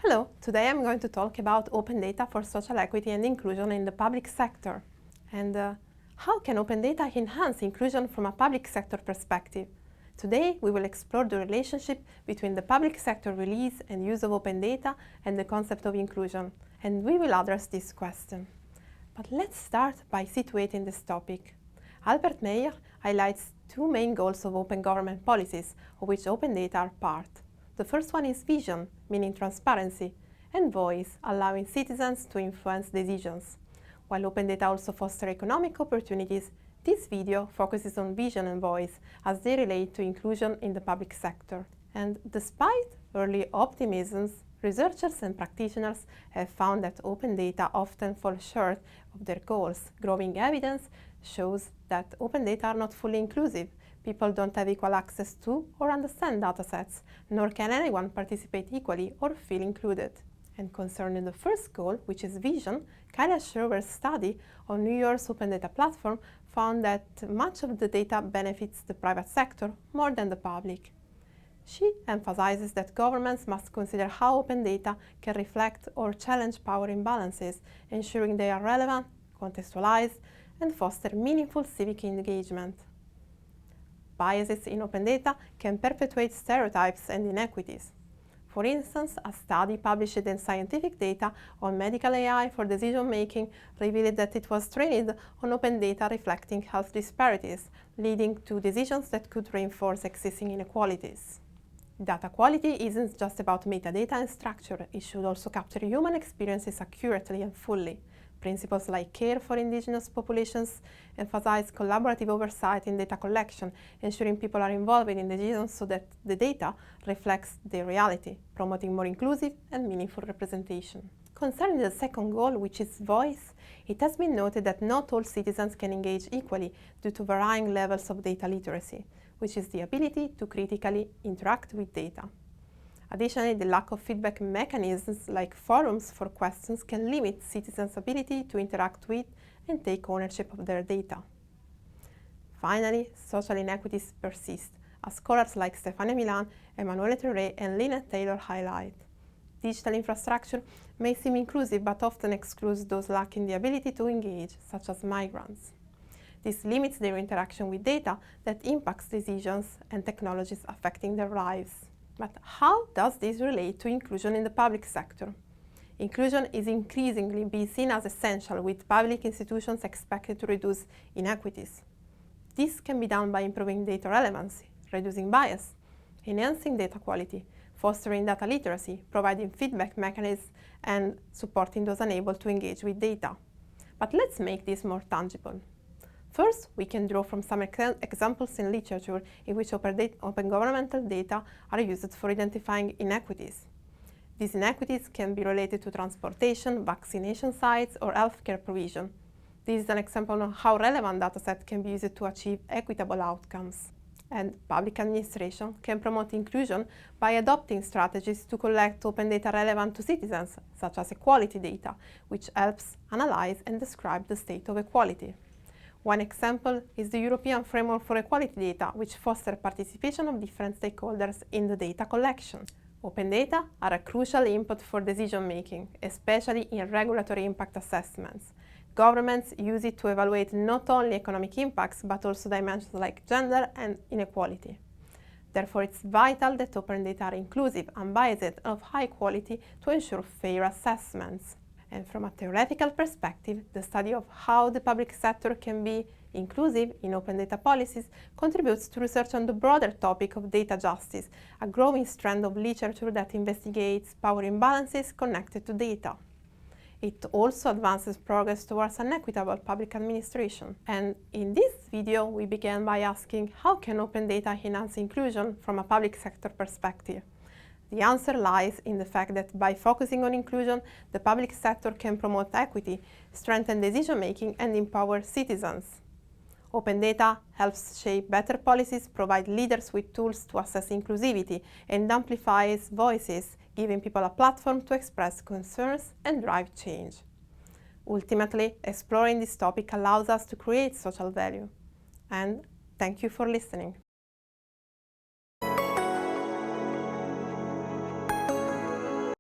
Hello, today I'm going to talk about open data for social equity and inclusion in the public sector. And how can open data enhance inclusion from a public sector perspective? Today we will explore the relationship between the public sector release and use of open data and the concept of inclusion. And we will address this question. But let's start by situating this topic. Albert Meyer highlights two main goals of open government policies, of which open data are part. The first one is vision, meaning transparency, and voice, allowing citizens to influence decisions. While open data also fosters economic opportunities, this video focuses on vision and voice as they relate to inclusion in the public sector. And despite early optimisms, researchers and practitioners have found that open data often fall short of their goals. Growing evidence shows that open data are not fully inclusive. People don't have equal access to or understand datasets, nor can anyone participate equally or feel included. And concerning the first goal, which is vision, Kyla Schroeder's study on New York's open data platform found that much of the data benefits the private sector more than the public. She emphasizes that governments must consider how open data can reflect or challenge power imbalances, ensuring they are relevant, contextualized, and foster meaningful civic engagement. Biases in open data can perpetuate stereotypes and inequities. For instance, a study published in Scientific Data on medical AI for decision-making revealed that it was trained on open data reflecting health disparities, leading to decisions that could reinforce existing inequalities. Data quality isn't just about metadata and structure, it should also capture human experiences accurately and fully. Principles like care for indigenous populations emphasize collaborative oversight in data collection, ensuring people are involved in decisions so that the data reflects their reality, promoting more inclusive and meaningful representation. Concerning the second goal, which is voice, it has been noted that not all citizens can engage equally due to varying levels of data literacy, which is the ability to critically interact with data. Additionally, the lack of feedback mechanisms like forums for questions can limit citizens' ability to interact with and take ownership of their data. Finally, social inequities persist, as scholars like Stefania Milan, Emanuele Terré, and Lynette Taylor highlight. Digital infrastructure may seem inclusive but often excludes those lacking the ability to engage, such as migrants. This limits their interaction with data that impacts decisions and technologies affecting their lives. But how does this relate to inclusion in the public sector? Inclusion is increasingly being seen as essential, with public institutions expected to reduce inequities. This can be done by improving data relevancy, reducing bias, enhancing data quality, fostering data literacy, providing feedback mechanisms, and supporting those unable to engage with data. But let's make this more tangible. First, we can draw from some examples in literature in which open governmental data are used for identifying inequities. These inequities can be related to transportation, vaccination sites, or healthcare provision. This is an example of how relevant datasets can be used to achieve equitable outcomes. And public administration can promote inclusion by adopting strategies to collect open data relevant to citizens, such as equality data, which helps analyze and describe the state of equality. One example is the European Framework for Equality Data, which fosters participation of different stakeholders in the data collection. Open data are a crucial input for decision-making, especially in regulatory impact assessments. Governments use it to evaluate not only economic impacts, but also dimensions like gender and inequality. Therefore, it's vital that open data are inclusive, unbiased, and of high quality to ensure fair assessments. And from a theoretical perspective, the study of how the public sector can be inclusive in open data policies contributes to research on the broader topic of data justice, a growing strand of literature that investigates power imbalances connected to data. It also advances progress towards an equitable public administration. And in this video, we began by asking how can open data enhance inclusion from a public sector perspective? The answer lies in the fact that by focusing on inclusion, the public sector can promote equity, strengthen decision-making, and empower citizens. Open data helps shape better policies, provide leaders with tools to assess inclusivity, and amplifies voices, giving people a platform to express concerns and drive change. Ultimately, exploring this topic allows us to create social value. And thank you for listening.